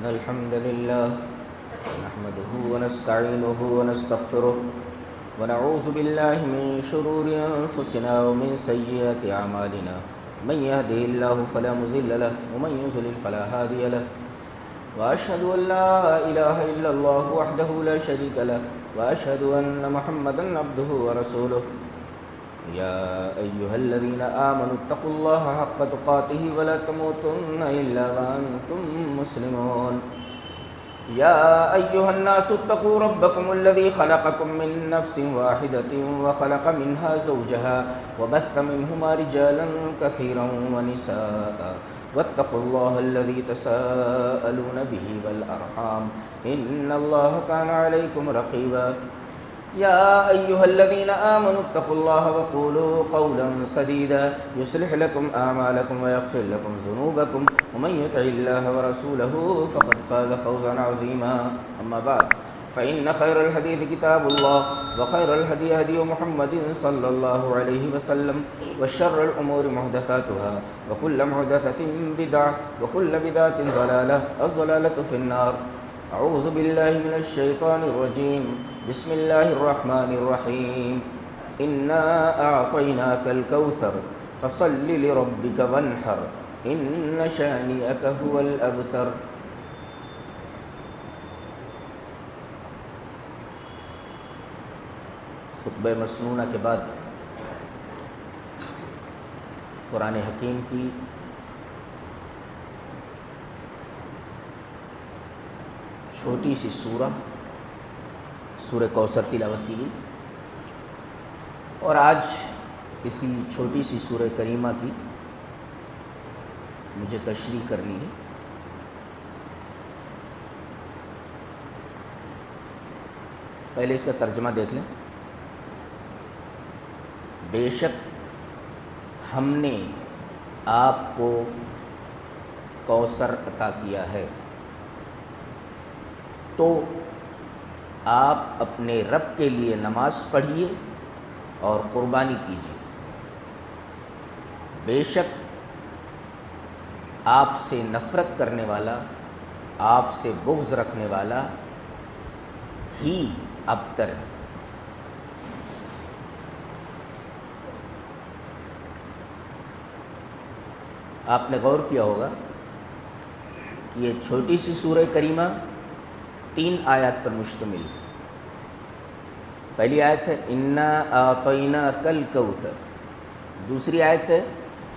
إن الحمد لله نحمده ونستعينه ونستغفره ونعوذ بالله من شرور أنفسنا ومن سيئات أعمالنا من يهده الله فلا مضل له ومن يضلل فلا هادي له وأشهد أن لا إله إلا الله وحده لا شريك له وأشهد أن محمدا عبده ورسوله يا أيها الذين آمنوا اتقوا الله حق تقاته ولا تموتن إلا وأنتم مسلمون يا أيها الناس اتقوا ربكم الذي خلقكم من نفس واحدة وخلق منها زوجها وبث منهما رجالا كثيرا ونساء واتقوا الله الذي تساءلون به والأرحام إن الله كان عليكم رقيبا يا أيها الذين آمنوا اتقوا الله وقولوا قولا سديدا يصلح لكم أعمالكم ويغفر لكم ذنوبكم ومن يطع الله ورسوله فقد فاز فوزا عظيما أما بعد فإن خير الحديث كتاب الله وخير الهدي هدي محمد صلى الله عليه وسلم وشر الأمور محدثاتها وكل محدثة بدعة وكل بدعة ضلالة الضلالة في النار أعوذ بالله من الشيطان الرجيم بسم الله الرحمن الرحيم إنا أعطيناك الكوثر فصل لربك وانحر إن شانئك هو الأبتر. خطبہ مسنونہ کے بعد قرآن حکیم کی چھوٹی سی سورہ کوثر تلاوت کی گئی اور آج اسی چھوٹی سی سورہ کریمہ کی مجھے تشریح کرنی ہے. پہلے اس کا ترجمہ دیکھ لیں. بے شک ہم نے آپ کو کوثر عطا کیا ہے تو آپ اپنے رب کے لیے نماز پڑھیے اور قربانی کیجیے. بے شک آپ سے نفرت کرنے والا، آپ سے بغض رکھنے والا ہی ابتر ہے. آپ نے غور کیا ہوگا کہ یہ چھوٹی سی سورہ کریمہ 3 آیات پر مشتمل ہے. پہلی آیت ہے انا اعطیناک الکوثر، دوسری آیت ہے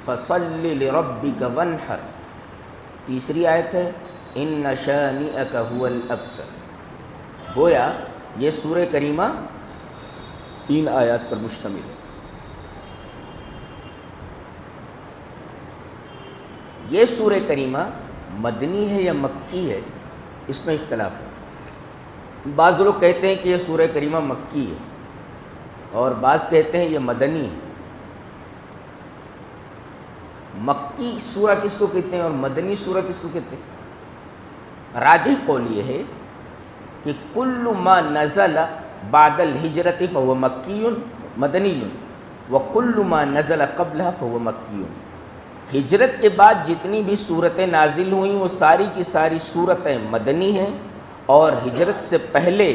فصل لربک وانحر، تیسری آیت ہے ان شانئک هو الابتر. گویا یہ سورہ کریمہ 3 آیات پر مشتمل ہے. یہ سورہ کریمہ مدنی ہے یا مکی ہے، اس میں اختلاف ہے. بعض لوگ کہتے ہیں کہ یہ سورہ کریمہ مکی ہے اور بعض کہتے ہیں یہ مدنی ہے. مکی سورہ کس کو کہتے ہیں اور مدنی سورہ کس کو کہتے ہیں؟ راجح قول یہ ہے کہ کل ما نزل بعد الہجرت فهو مکی مدنی وکل ما نزل قبلها فهو مکی. ہجرت کے بعد جتنی بھی صورتیں نازل ہوئیں وہ ساری کی ساری صورتیں مدنی ہیں اور ہجرت سے پہلے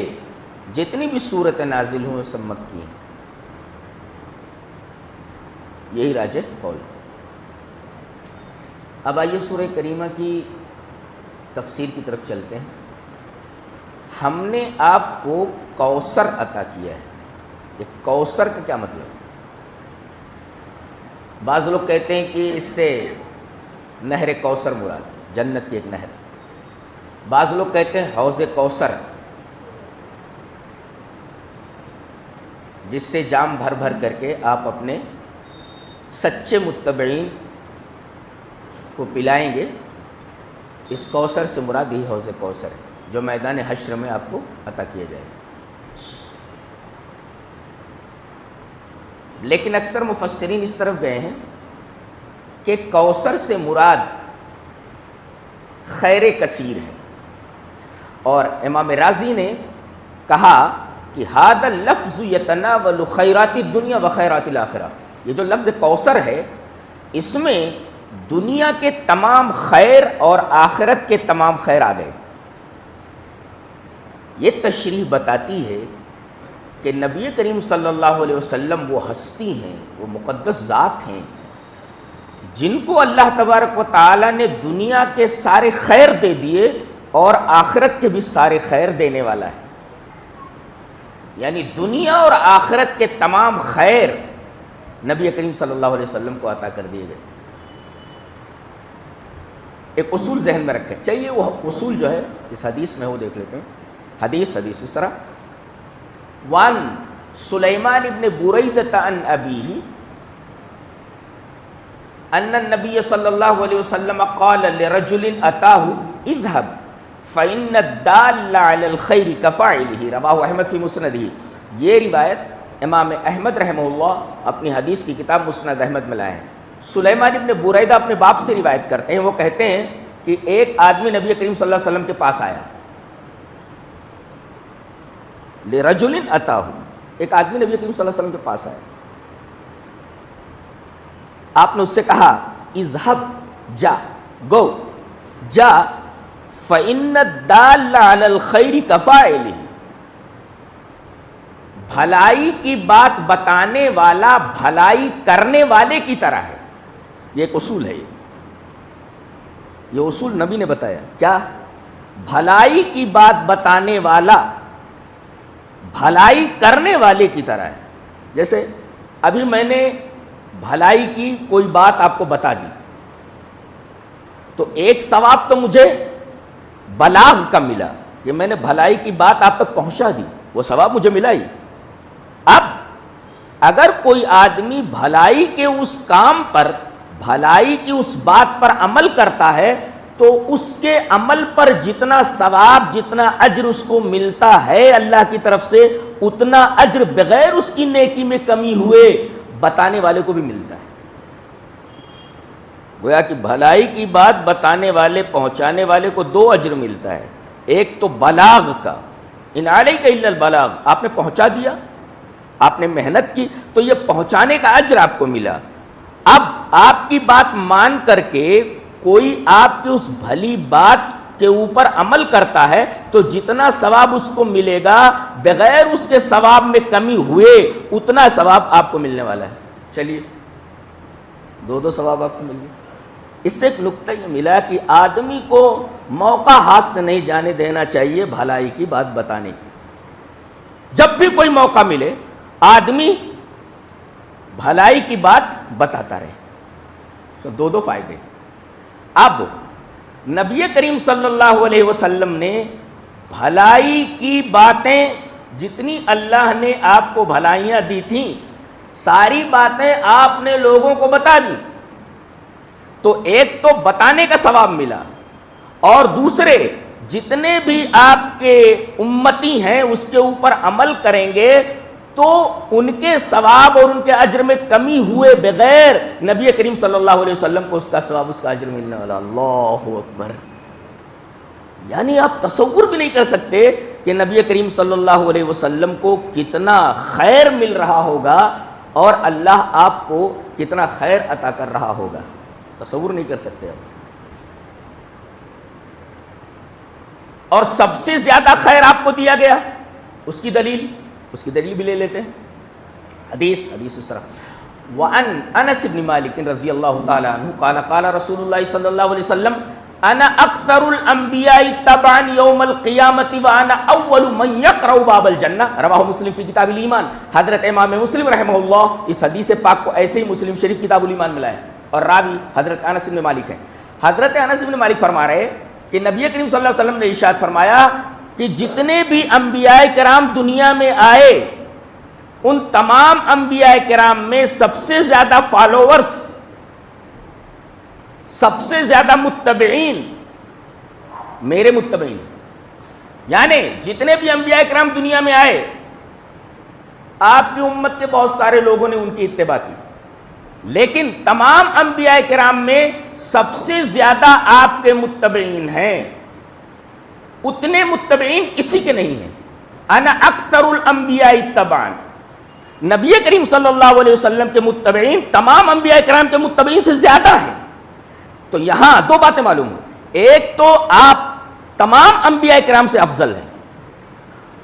جتنی بھی صورتیں نازل ہوئیں وہ سب مکی ہیں. یہی راجح قول. اب آئیے سورہ کریمہ کی تفسیر کی طرف چلتے ہیں. ہم نے آپ کو کوثر عطا کیا ہے. یہ کوثر کا کیا مطلب ہے؟ بعض لوگ کہتے ہیں کہ اس سے نہر کوثر مراد، جنت کی ایک نہر. بعض لوگ کہتے ہیں حوض کوثر، جس سے جام بھر بھر کر کے آپ اپنے سچے متبعین کو پلائیں گے. اس کوثر سے مراد ہی حوض کوثر ہے جو میدان حشر میں آپ کو عطا کیا جائے گا. لیکن اکثر مفسرین اس طرف گئے ہیں کہ کوثر سے مراد خیر کثیر ہے. اور امام رازی نے کہا کہ ھذا اللفظ یتناول خیرات الدنیا و خیرات الآخرہ. یہ جو لفظ کوثر ہے اس میں دنیا کے تمام خیر اور آخرت کے تمام خیر آ گئے۔ یہ تشریح بتاتی ہے کہ نبی کریم صلی اللہ علیہ وسلم وہ ہستی ہیں، وہ مقدس ذات ہیں جن کو اللہ تبارک و تعالیٰ نے دنیا کے سارے خیر دے دیے اور آخرت کے بھی سارے خیر دینے والا ہے۔ یعنی دنیا اور آخرت کے تمام خیر نبی کریم صلی اللہ علیہ وسلم کو عطا کر دیے گئے۔ ایک اصول ذہن میں رکھیں، چاہیے وہ اصول جو ہے اس حدیث میں وہ دیکھ لیتے ہیں۔ حدیث اس طرح، وان سلیمان ابن بریدۃ عن ابیہ ان النبی صلی اللہ علیہ وسلم قال لرجل اتاہ اذهب فإن الدال علی الخیر کفاعلہ، رواہ احمد فی مسندہ۔ یہ روایت امام احمد رحمہ اللہ اپنی حدیث کی کتاب مسند احمد میں لائے ہیں۔ سلیمان ابن بریدہ اپنے باپ سے روایت کرتے ہیں، وہ کہتے ہیں کہ ایک آدمی نبی کریم صلی اللہ علیہ وسلم کے پاس آیا، لرجل اتاہ، ایک آدمی نبی کریم صلی اللہ علیہ وسلم کے پاس آیا، آپ نے اس سے کہا اذهب، جا، گو، جا، فإن الدال علی الخیر کفاعلہ، بھلائی کی بات بتانے والا بھلائی کرنے والے کی طرح ہے۔ یہ ایک اصول ہے، یہ اصول نبی نے بتایا، کیا؟ بھلائی کی بات بتانے والا بھلائی کرنے والے کی طرح ہے۔ جیسے ابھی میں نے بھلائی کی کوئی بات آپ کو بتا دی تو ایک ثواب تو مجھے بلاغ کا ملا کہ میں نے بھلائی کی بات آپ تک پہنچا دی، وہ ثواب مجھے ملا ہی۔ اب اگر کوئی آدمی بھلائی کے اس کام پر، بھلائی کی اس بات پر عمل کرتا ہے تو اس کے عمل پر جتنا ثواب، جتنا اجر اس کو ملتا ہے اللہ کی طرف سے، اتنا اجر بغیر اس کی نیکی میں کمی ہوئے بتانے والے کو بھی ملتا ہے۔ گویا کہ بھلائی کی بات بتانے والے، پہنچانے والے کو دو اجر ملتا ہے، ایک تو بلاغ کا، ان علیک الا البلاغ، آپ نے پہنچا دیا، آپ نے محنت کی تو یہ پہنچانے کا اجر آپ کو ملا۔ اب آپ کی بات مان کر کے کوئی آپ کی اس بھلی بات کے اوپر عمل کرتا ہے تو جتنا ثواب اس کو ملے گا بغیر اس کے ثواب میں کمی ہوئے اتنا ثواب آپ کو ملنے والا ہے۔ چلیے دو ثواب آپ کو مل گئے۔ اس سے ایک نکتہ یہ ملا کہ آدمی کو موقع ہاتھ سے نہیں جانے دینا چاہیے بھلائی کی بات بتانے کی۔ جب بھی کوئی موقع ملے آدمی بھلائی کی بات بتاتا رہے۔ تو دو فائدے۔ اب نبی کریم صلی اللہ علیہ وسلم نے بھلائی کی باتیں، جتنی اللہ نے آپ کو بھلائیاں دی تھیں ساری باتیں آپ نے لوگوں کو بتا دی، تو ایک تو بتانے کا ثواب ملا، اور دوسرے جتنے بھی آپ کے امتی ہیں اس کے اوپر عمل کریں گے تو ان کے ثواب اور ان کے اجر میں کمی ہوئے بغیر نبی کریم صلی اللہ علیہ وسلم کو اس کا ثواب، اس کا اجر ملنے والا۔ اللہ اکبر! یعنی آپ تصور بھی نہیں کر سکتے کہ نبی کریم صلی اللہ علیہ وسلم کو کتنا خیر مل رہا ہوگا اور اللہ آپ کو کتنا خیر عطا کر رہا ہوگا، تصور نہیں کر سکتے آپ۔ اور سب سے زیادہ خیر آپ کو دیا گیا، اس کی دلیل بھی لے لیتے ہیں۔ حدیث اس طرح، وعن انس بن مالک رضی اللہ تعالی عنہ قال قال رسول اللہ صلی اللہ علیہ وسلم انا اکثر الانبیاء تبعا یوم القیامت وانا اول من یقرأ باب الجنہ، رواہ مسلم فی کتاب الایمان۔ حضرت امام مسلم رحمہ اللہ اس حدیث پاک کو ایسے ہی مسلم شریف کتاب الایمان میں لائے، اور راوی حضرت انس بن مالک ہے۔ حضرت انس بن مالک فرما رہے کہ نبی کریم صلی اللہ علیہ وسلم نے ارشاد فرمایا کہ جتنے بھی انبیاء کرام دنیا میں آئے ان تمام انبیاء کرام میں سب سے زیادہ فالوورز، سب سے زیادہ متبعین میرے متبعین، یعنی جتنے بھی انبیاء کرام دنیا میں آئے آپ کی امت کے بہت سارے لوگوں نے ان کی اتباع کی، لیکن تمام انبیاء کرام میں سب سے زیادہ آپ کے متبعین ہیں، اتنے متبعین کسی کے نہیں ہیں۔ انا اکثر الانبیاء تبعا، نبی کریم صلی اللہ علیہ وسلم کے متبعین تمام انبیاء کرام کے متبعین سے زیادہ ہیں۔ تو یہاں دو باتیں معلوم ہوئی، ایک تو آپ تمام انبیاء کرام سے افضل ہیں،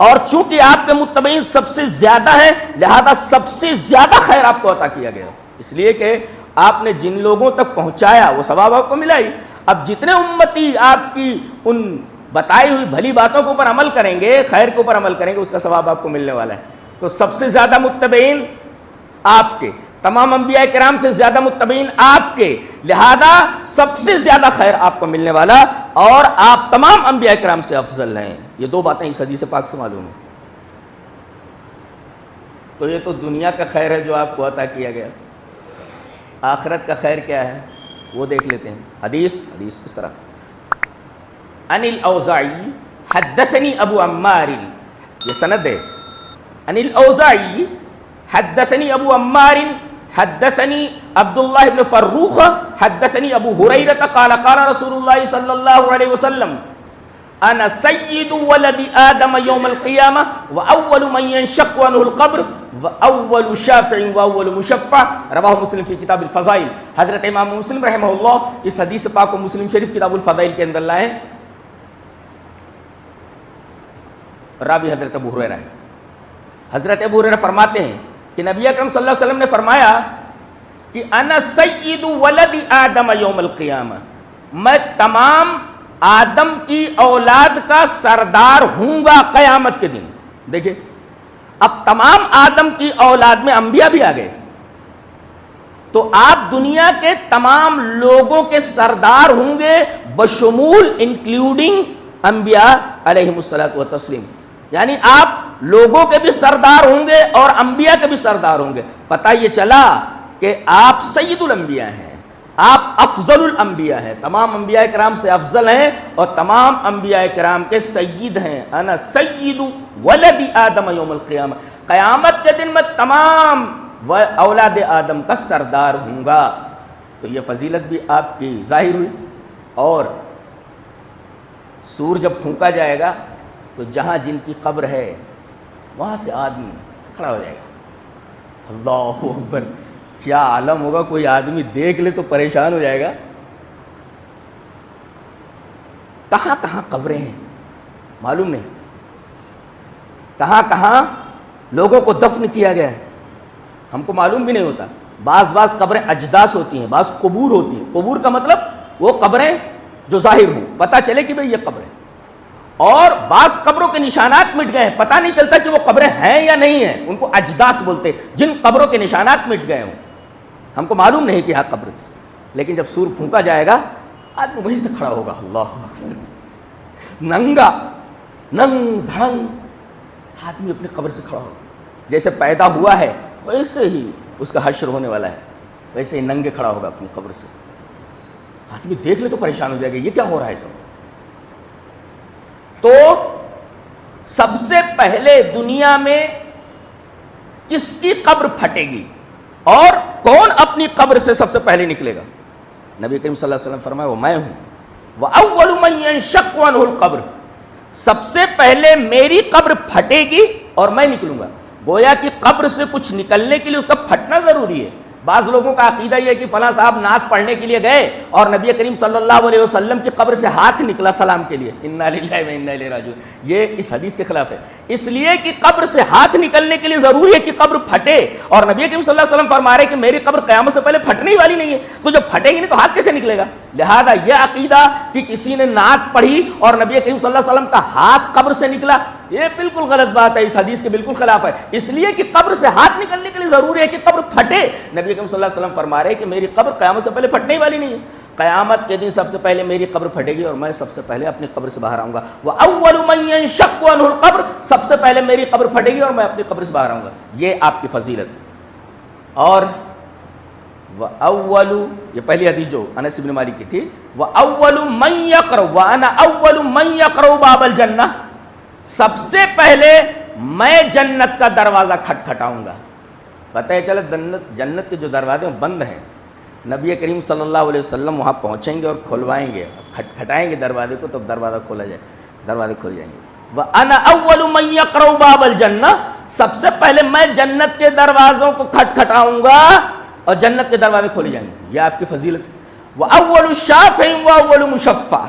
اور چونکہ آپ کے متبعین سب سے زیادہ ہیں لہذا سب سے زیادہ خیر آپ کو عطا کیا گیا، اس لیے کہ آپ نے جن لوگوں تک پہنچایا وہ ثواب آپ کو ملا ہی۔ اب جتنے امتی آپ کی ان بتائی ہوئی بھلی باتوں کے اوپر عمل کریں گے، خیر کے اوپر عمل کریں گے، اس کا ثواب آپ کو ملنے والا ہے۔ تو سب سے زیادہ متبعین آپ کے، تمام انبیاء کرام سے زیادہ متبعین آپ کے، لہذا سب سے زیادہ خیر آپ کو ملنے والا، اور آپ تمام انبیاء کرام سے افضل ہیں۔ یہ دو باتیں اس حدیث پاک سے معلوم ہیں۔ تو یہ تو دنیا کا خیر ہے جو آپ کو عطا کیا گیا، آخرت کا خیر کیا ہے وہ دیکھ لیتے ہیں۔ حدیث اس طرح، عن الاوزاعی حدثنی ابو عمار، یہ سند ہے، عن الاوزاعی حدثنی ابو عمار حدثنی عبداللہ بن فروخ حدثنی ابو ہریرہ قال قال رسول اللہ صلی اللہ علیہ وسلم انا سید ولد آدم یوم القیامہ واول من ينشق عنہ القبر واول شافع واول مشفع، رواہ مسلم فی کتاب الفضائل۔ حضرت امام مسلم رحمہ اللہ اس حدیث پاک کو مسلم شریف کتاب الفضائل کے اندر لائے، راوی حضرت ابو ہریرہ ہے۔ حضرت ابو ہریرہ فرماتے ہیں کہ نبی اکرم صلی اللہ علیہ وسلم نے فرمایا کہ انا سید ولد آدم یوم القیامہ، میں تمام آدم کی اولاد کا سردار ہوں گا قیامت کے دن۔ دیکھیں اب تمام آدم کی اولاد میں انبیاء بھی آ گئے، تو آپ دنیا کے تمام لوگوں کے سردار ہوں گے بشمول انکلوڈنگ انبیاء علیہم الصلوۃ والتسلیم، یعنی آپ لوگوں کے بھی سردار ہوں گے اور انبیاء کے بھی سردار ہوں گے۔ پتہ یہ چلا کہ آپ سید الانبیاء ہیں، آپ افضل الانبیاء ہیں، تمام انبیاء کرام سے افضل ہیں اور تمام انبیاء کرام کے سید ہیں۔ انا سید ولد آدم یوم القیامہ، قیامت کے دن میں تمام اولاد آدم کا سردار ہوں گا۔ تو یہ فضیلت بھی آپ کی ظاہر ہوئی، اور سور جب پھونکا جائے گا تو جہاں جن کی قبر ہے وہاں سے آدمی کھڑا ہو جائے گا۔ اللہ اکبر، کیا عالم ہوگا، کوئی آدمی دیکھ لے تو پریشان ہو جائے گا۔ کہاں کہاں قبریں ہیں معلوم نہیں، کہاں کہاں لوگوں کو دفن کیا گیا ہے ہم کو معلوم بھی نہیں ہوتا۔ بعض قبریں اجداث ہوتی ہیں، بعض قبور ہوتی ہیں۔ قبور کا مطلب وہ قبریں جو ظاہر ہوں، پتہ چلے کہ بھئی یہ قبریں، اور بعض قبروں کے نشانات مٹ گئے ہیں، پتہ نہیں چلتا کہ وہ قبریں ہیں یا نہیں ہیں، ان کو اجداث بولتے ہیں۔ جن قبروں کے نشانات مٹ گئے ہوں، ہم کو معلوم نہیں کہ یہاں قبر تھی، لیکن جب سور پھونکا جائے گا آدمی وہیں سے کھڑا ہوگا، اللہ اکبر، ننگا ننگ دھڑنگ آدمی اپنی قبر سے کھڑا ہوگا۔ جیسے پیدا ہوا ہے ویسے ہی اس کا حشر ہونے والا ہے، ویسے ہی ننگے کھڑا ہوگا اپنی قبر سے۔ آدمی دیکھ لے تو پریشان ہو جائے گا، یہ کیا ہو رہا ہے سب۔ تو سب سے پہلے دنیا میں کس کی قبر پھٹے گی اور کون اپنی قبر سے سب سے پہلے نکلے گا؟ نبی کریم صلی اللہ علیہ وسلم فرمایا وہ میں ہوں۔ وَأَوَّلُ مَن يَنشَقُّ عَنْهُ الْقَبْرُ، سب سے پہلے میری قبر پھٹے گی اور میں نکلوں گا۔ گویا کہ قبر سے کچھ نکلنے کے لیے اس کا پھٹنا ضروری ہے۔ بعض لوگوں کا عقیدہ یہ ہے کہ فلاں صاحب نعت پڑھنے کے لیے گئے اور نبی کریم صلی اللہ علیہ وسلم کی قبر سے ہاتھ نکلا سلام کے لیے، انا للہ و انا الیہ راجعون، یہ اس حدیث کے خلاف ہے۔ اس لیے کہ قبر سے ہاتھ نکلنے کے لیے ضروری ہے کہ قبر پھٹے، اور نبی کریم صلی اللہ علیہ وسلم فرما رہے ہیں کہ میری قبر قیامت سے پہلے پھٹنے ہی والی نہیں ہے، تو جب پھٹے گی نہیں تو ہاتھ کیسے نکلے گا؟ لہذا یہ عقیدہ کہ کسی نے نعت پڑھی اور نبی کریم صلی اللہ علیہ وسلم کا ہاتھ قبر سے نکلا، یہ بالکل غلط بات ہے، اس حدیث کے بالکل خلاف ہے۔ اس لیے کہ قبر سے ہاتھ نکلنے کے لیے ضروری ہے کہ قبر پھٹے۔ نبی کریم صلی اللہ علیہ وسلم فرما رہے ہیں کہ میری قبر قیامت سے پہلے پھٹنے ہی والی نہیں ہے، قیامت کے دن سب سے پہلے میری قبر پھٹے گی اور میں سب سے پہلے اپنی قبر سے باہر آؤں گا۔ وَأَوَّلُ مَن يَنشَقُّ عَنْهُ الْقَبْرُ، سب سے پہلے میری قبر پھٹے گی اور میں اپنی قبر سے باہر آؤں گا، یہ آپ کی فضیلت۔ اور وَأَوَّلُ، یہ پہلی حدیث جو انس بن مالک کی تھی، وَأَوَّلُ مَن يَقْرَعُ وَأَنَا أَوَّلُ مَن يَقْرَعُ بَابَ الْجَنَّةِ، سب سے پہلے میں جنت کا دروازہ کھٹکھٹاؤں گا۔ پتہ ہے چلا جنت کے جو دروازے بند ہیں، نبی کریم صلی اللہ علیہ وسلم وہاں پہنچیں گے اور کھلوائیں گے، کھٹکھٹائیں گے دروازے کو، تب دروازہ کھولا جائے، دروازے کھل جائیں گے۔ وَأَنَا أَوَّلُ مَن يَقْرَعُ بَابَ الْجَنَّةِ، سب سے پہلے میں جنت کے دروازوں کو کھٹکھٹاؤں گا اور جنت کے دروازے کھولے جائیں گے، یہ آپ کی فضیلت ہے۔ وَأَوَّلُ الشَّافِعِ وَأَوَّلُ مُشَفَّعٍ،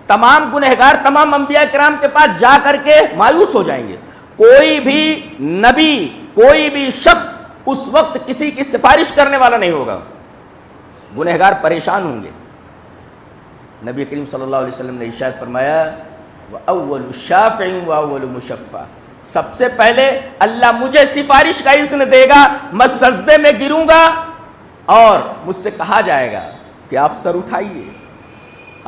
تمام گنہگار تمام انبیاء کرام کے پاس جا کر کے مایوس ہو جائیں گے. کوئی بھی نبی، کوئی بھی شخص اس وقت کسی کی سفارش کرنے والا نہیں ہوگا. گنہگار پریشان ہوں گے. نبی کریم صلی اللہ علیہ وسلم نے ارشاد فرمایا وَأَوَّلُ الشَّافِعِ وَأَوَّلُ مُشَفَّعٍ، سب سے پہلے اللہ مجھے سفارش کا اذن دے گا، میں سجدے میں گروں گا اور مجھ سے کہا جائے گا کہ آپ سر اٹھائیے،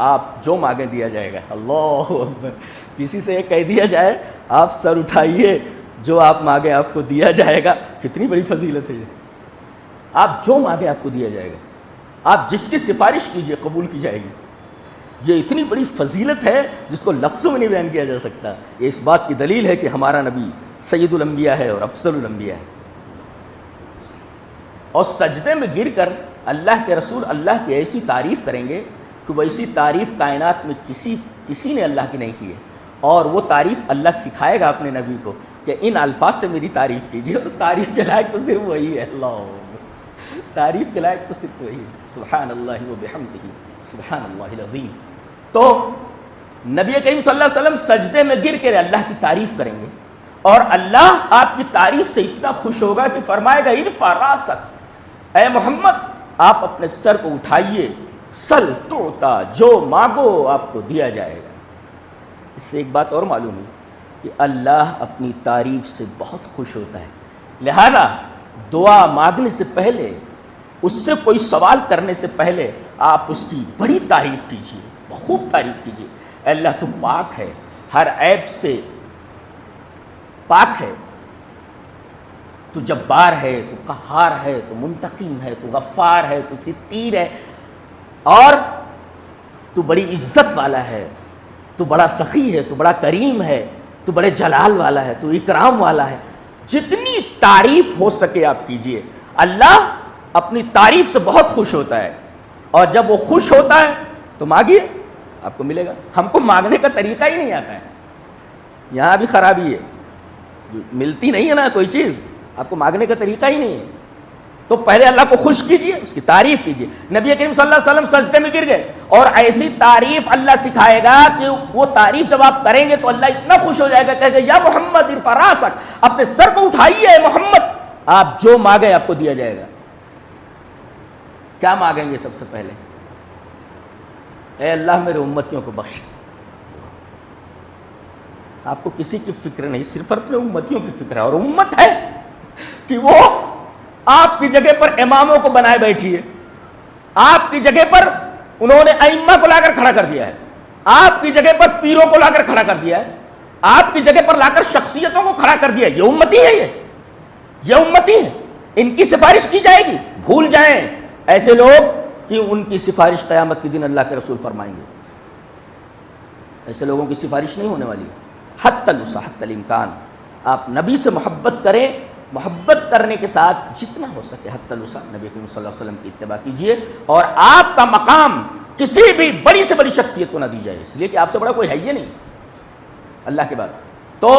آپ جو مانگیں دیا جائے گا. اللہ اکبر. کسی سے یہ کہہ دیا جائے آپ سر اٹھائیے، جو آپ مانگیں آپ کو دیا جائے گا، کتنی بڑی فضیلت ہے یہ. آپ جو مانگیں آپ کو دیا جائے گا، آپ جس کی سفارش کیجئے قبول کی جائے گی. یہ اتنی بڑی فضیلت ہے جس کو لفظوں میں نہیں بیان کیا جا سکتا. یہ اس بات کی دلیل ہے کہ ہمارا نبی سید الانبیاء ہے اور افضل الانبیاء ہے. اور سجدے میں گر کر اللہ کے رسول اللہ کی ایسی تعریف کریں گے کہ وہ ایسی تعریف کائنات میں کسی نے اللہ کی نہیں کی ہے. اور وہ تعریف اللہ سکھائے گا اپنے نبی کو کہ ان الفاظ سے میری تعریف کیجیے. اور تعریف کے لائق تو صرف وہی ہے. اللہ، تعریف کے لائق تو صرف وہی ہے. سبحان اللہ و بحمدہ سبحان اللہ العظیم. تو نبی کریم صلی اللہ علیہ وسلم سجدے میں گر کے اللہ کی تعریف کریں گے اور اللہ آپ کی تعریف سے اتنا خوش ہوگا کہ فرمائے گا ارفع راسک، اے محمد آپ اپنے سر کو اٹھائیے، سل تعطا، جو مانگو آپ کو دیا جائے گا. اس سے ایک بات اور معلوم ہے کہ اللہ اپنی تعریف سے بہت خوش ہوتا ہے. لہذا دعا مانگنے سے پہلے، اس سے کوئی سوال کرنے سے پہلے آپ اس کی بڑی تعریف کیجیے، خوب تعریف کیجیے. اے اللہ تو پاک ہے، ہر عیب سے پاک ہے، تو جبار ہے، تو قہار ہے، تو منتقم ہے، تو غفار ہے، تو ستیر ہے، اور تو بڑی عزت والا ہے، تو بڑا سخی ہے، تو بڑا کریم ہے، تو بڑے جلال والا ہے، تو اکرام والا ہے. جتنی تعریف ہو سکے آپ کیجئے. اللہ اپنی تعریف سے بہت خوش ہوتا ہے، اور جب وہ خوش ہوتا ہے تو مانگیے، آپ کو ملے گا. ہم کو مانگنے کا طریقہ ہی نہیں آتا ہے. یہاں بھی خرابی ہے، جو ملتی نہیں ہے نا کوئی چیز، آپ کو مانگنے کا طریقہ ہی نہیں ہے. تو پہلے اللہ کو خوش کیجئے، اس کی تعریف کیجئے. نبی کریم صلی اللہ علیہ وسلم سجدے میں گر گئے اور ایسی تعریف اللہ سکھائے گا کہ وہ تعریف جب آپ کریں گے تو اللہ اتنا خوش ہو جائے گا، کہے گا یا محمد ارفع راسک، اپنے سر کو اٹھائیے محمد، آپ جو مانگیں آپ کو دیا جائے گا. کیا مانگیں گے سب سے پہلے؟ اے اللہ میرے امتیوں کو بخش دے. آپ کو کسی کی فکر نہیں، صرف اپنے امتیوں کی فکر ہے. اور امت ہے کہ وہ آپ کی جگہ پر اماموں کو بنائے بیٹھی ہے، آپ کی جگہ پر انہوں نے ائمہ کو لا کر کھڑا کر دیا ہے، آپ کی جگہ پر پیروں کو لا کر کھڑا کر دیا ہے، آپ کی جگہ پر لا کر شخصیتوں کو کھڑا کر دیا ہے. یہ امتی ہے، یہ امتی ہے. ان کی سفارش کی جائے گی. بھول جائیں ایسے لوگ کہ ان کی سفارش قیامت کے دن اللہ کے رسول فرمائیں گے. ایسے لوگوں کی سفارش نہیں ہونے والی. حتی الوسع، حتی الامکان آپ نبی سے محبت کریں، محبت کرنے کے ساتھ جتنا ہو سکے حتی الوسع نبی کریم صلی اللہ علیہ وسلم کی اتباع کیجئے. اور آپ کا مقام کسی بھی بڑی سے بڑی شخصیت کو نہ دی جائے، اس لیے کہ آپ سے بڑا کوئی ہے ہی نہیں اللہ کے بعد. تو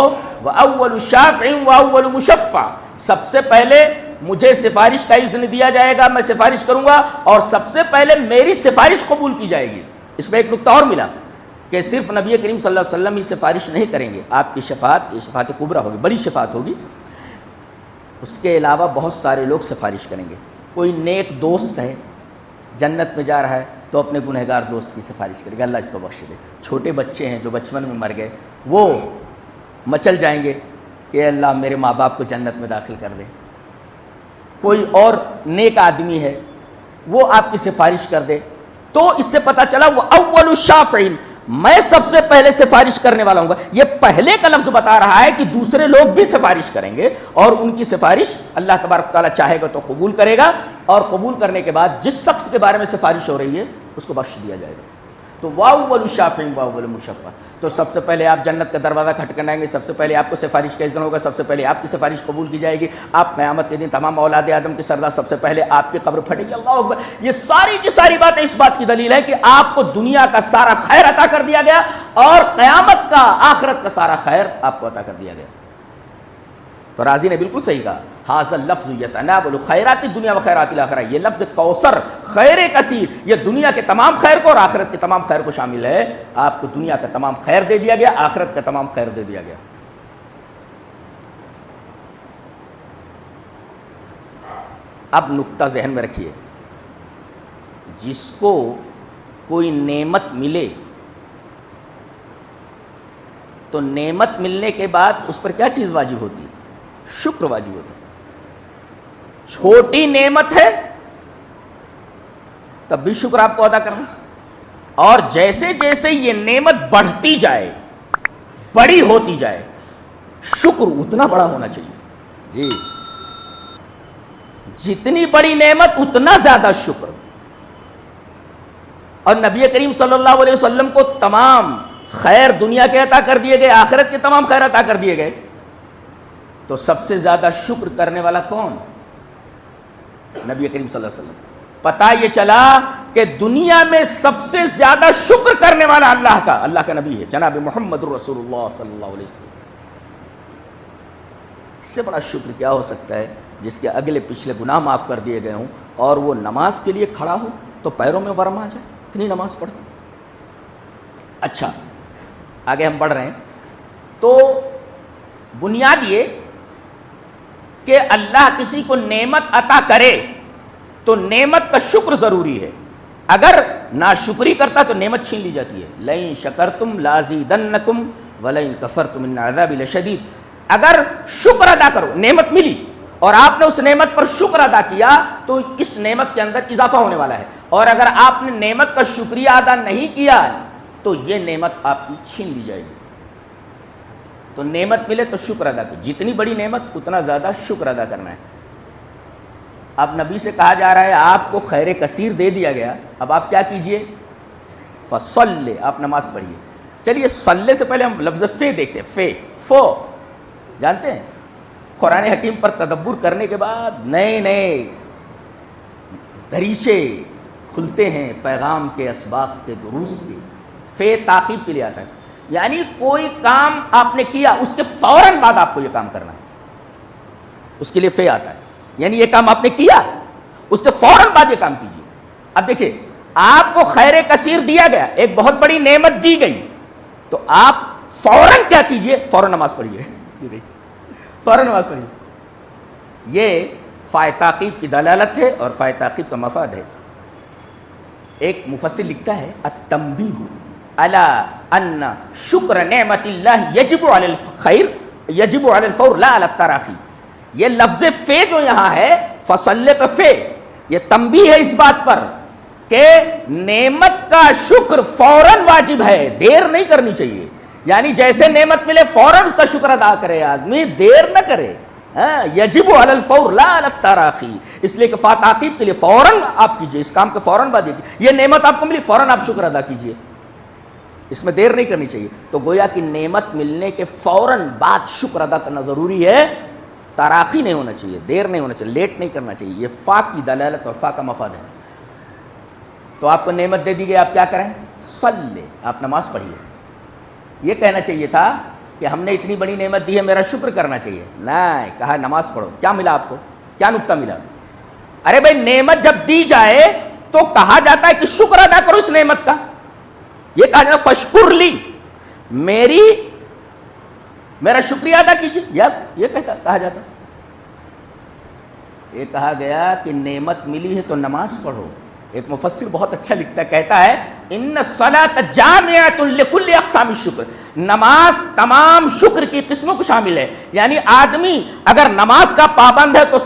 وَأَوَّلُ شَافِعٍ وَأَوَّلُ مُشَفَّعٍ، سب سے پہلے مجھے سفارش کا اذن دیا جائے گا، میں سفارش کروں گا اور سب سے پہلے میری سفارش قبول کی جائے گی. اس میں ایک نکتہ اور ملا کہ صرف نبی کریم صلی اللہ علیہ وسلم ہی سفارش نہیں کریں گے. آپ کی شفاعت، یہ شفاعت کبریٰ ہوگی، بڑی شفاعت ہوگی. اس کے علاوہ بہت سارے لوگ سفارش کریں گے. کوئی نیک دوست ہے جنت میں جا رہا ہے تو اپنے گنہگار دوست کی سفارش کرے گا، اللہ اس کو بخش دے. چھوٹے بچے ہیں جو بچپن میں مر گئے، وہ مچل جائیں گے کہ اللہ میرے ماں باپ کو جنت میں داخل کر دے. کوئی اور نیک آدمی ہے وہ آپ کی سفارش کر دے. تو اس سے پتہ چلا وہ اول الشافعین، میں سب سے پہلے سفارش کرنے والا ہوں گا. یہ پہلے کا لفظ بتا رہا ہے کہ دوسرے لوگ بھی سفارش کریں گے اور ان کی سفارش اللہ تبارک تعالیٰ چاہے گا تو قبول کرے گا، اور قبول کرنے کے بعد جس شخص کے بارے میں سفارش ہو رہی ہے اس کو بخش دیا جائے گا. تو واول الشافعین واول مشفع. تو سب سے پہلے آپ جنت کا دروازہ کھٹکھٹائیں گے، سب سے پہلے آپ کو سفارش کا اذن ہوگا، سب سے پہلے آپ کی سفارش قبول کی جائے گی. آپ قیامت کے دن تمام اولاد آدم کے سردار، سب سے پہلے آپ کی قبر پھٹے گی. اللہ اکبر. یہ ساری کی ساری باتیں اس بات کی دلیل ہے کہ آپ کو دنیا کا سارا خیر عطا کر دیا گیا اور قیامت کا، آخرت کا سارا خیر آپ کو عطا کر دیا گیا. تو راضی نے بالکل صحیح کہا، ھذا اللفظ یتناول خیرات الدنیا و خیرات الاخرہ، یہ لفظ کوثر خیر کثیر یہ دنیا کے تمام خیر کو اور آخرت کے تمام خیر کو شامل ہے. آپ کو دنیا کا تمام خیر دے دیا گیا، آخرت کا تمام خیر دے دیا گیا. اب نقطہ ذہن میں رکھیے، جس کو کوئی نعمت ملے تو نعمت ملنے کے بعد اس پر کیا چیز واجب ہوتی ہے؟ شکر واجب ہوتا ہے. چھوٹی نعمت ہے تب بھی شکر آپ کو ادا کرنا، اور جیسے جیسے یہ نعمت بڑھتی جائے، بڑی ہوتی جائے، شکر اتنا بڑا ہونا چاہیے. جی، جتنی بڑی نعمت اتنا زیادہ شکر. اور نبی کریم صلی اللہ علیہ وسلم کو تمام خیر دنیا کے عطا کر دیے گئے، آخرت کے تمام خیر عطا کر دیے گئے، تو سب سے زیادہ شکر کرنے والا کون؟ نبی کریم صلی اللہ علیہ وسلم. پتہ یہ چلا کہ دنیا میں سب سے زیادہ شکر کرنے والا اللہ کا نبی ہے، جناب محمد رسول اللہ صلی اللہ علیہ وسلم. اس سے بڑا شکر کیا ہو سکتا ہے جس کے اگلے پچھلے گناہ معاف کر دیے گئے ہوں اور وہ نماز کے لیے کھڑا ہو تو پیروں میں ورم آ جائے، اتنی نماز پڑھتا. اچھا، آگے ہم بڑھ رہے ہیں. تو بنیاد یہ کہ اللہ کسی کو نعمت عطا کرے تو نعمت کا شکر ضروری ہے. اگر ناشکری کرتا تو نعمت چھین لی جاتی ہے. لئن شکرتم لازیدنکم ولئن کفرتم ان عذابی لشدید. اگر شکر ادا کرو، نعمت ملی اور آپ نے اس نعمت پر شکر ادا کیا تو اس نعمت کے اندر اضافہ ہونے والا ہے، اور اگر آپ نے نعمت کا شکریہ ادا نہیں کیا تو یہ نعمت آپ کی چھین لی جائے گی. تو نعمت ملے تو شکر ادا کی، جتنی بڑی نعمت اتنا زیادہ شکر ادا کرنا ہے. اب نبی سے کہا جا رہا ہے آپ کو خیر کثیر دے دیا گیا، اب آپ کیا کیجئے؟ فصل، آپ نماز پڑھیے. چلیے صلی سے پہلے ہم لفظ فے دیکھتے ہیں. فو جانتے ہیں؟ قرآن حکیم پر تدبر کرنے کے بعد نئے نئے دریچے کھلتے ہیں پیغام کے، اسباق کے، دروس کے. فے تعقیب کے لیے آتا ہے، یعنی کوئی کام آپ نے کیا اس کے فوراً بعد آپ کو یہ کام کرنا ہے، اس کے لیے فے آتا ہے. یعنی یہ کام آپ نے کیا، اس کے فوراً بعد یہ کام کیجیے. اب دیکھیں، آپ کو خیر کثیر دیا گیا، ایک بہت بڑی نعمت دی گئی، تو آپ فوراً کیا کیجیے؟ فوراً نماز پڑھیے. فوراً نماز پڑھیے. یہ فائے تعقیب کی دلالت ہے اور فائے تعقیب کا مفاد ہے. ایک مفسر لکھتا ہے التنبیہ علی ان شکر نعمت اللہ یجب علی الخیر، یجب علی الفور لا علی التراخی. یہ لفظ فے جو یہاں ہے، فصل پہ فے، یہ تنبیہ ہے اس بات پر کہ نعمت کا شکر فوراً واجب ہے، دیر نہیں کرنی چاہیے. یعنی جیسے نعمت ملے فوراً اس کا شکر ادا کرے آدمی، دیر نہ کرے. یجب علی الفور لا علی التراخی، اس لیے کہ تعقیب کے لیے فوراً آپ کیجئے، اس کام کے فوراً بعد یہ نعمت آپ کو ملی، فوراً آپ شکر ادا کیجئے، اس میں دیر نہیں کرنی چاہیے. تو گویا کہ نعمت ملنے کے فوراً بعد شکر ادا کرنا ضروری ہے، تراخی نہیں ہونا چاہیے، دیر نہیں ہونا چاہیے، لیٹ نہیں کرنا چاہیے. یہ فا کی دلالت اور فا کا مفاد ہے. تو آپ کو نعمت دے دی گئی، آپ کیا کریں؟ صلی، آپ نماز پڑھیے. یہ کہنا چاہیے تھا کہ ہم نے اتنی بڑی نعمت دی ہے، میرا شکر کرنا چاہیے. نہیں، کہا نماز پڑھو. کیا ملا آپ کو؟ کیا نکتہ ملا؟ ارے بھائی، نعمت جب دی جائے تو کہا جاتا ہے کہ شکر ادا کرو اس نعمت کا. یہ کہا جاتا فشکر لی، میرا شکریہ ادا کیجیے، یہ کہا جاتا. یہ کہا گیا کہ نعمت ملی ہے تو نماز پڑھو. ایک مفسر بہت اچھا لکھتا ہے، کہتا ہے ان الصلاۃ جامعۃ لکل اقسام الشکر، نماز تمام شکر کی قسموں کو شامل ہے. یعنی آدمی اگر نماز کا پابند ہے تو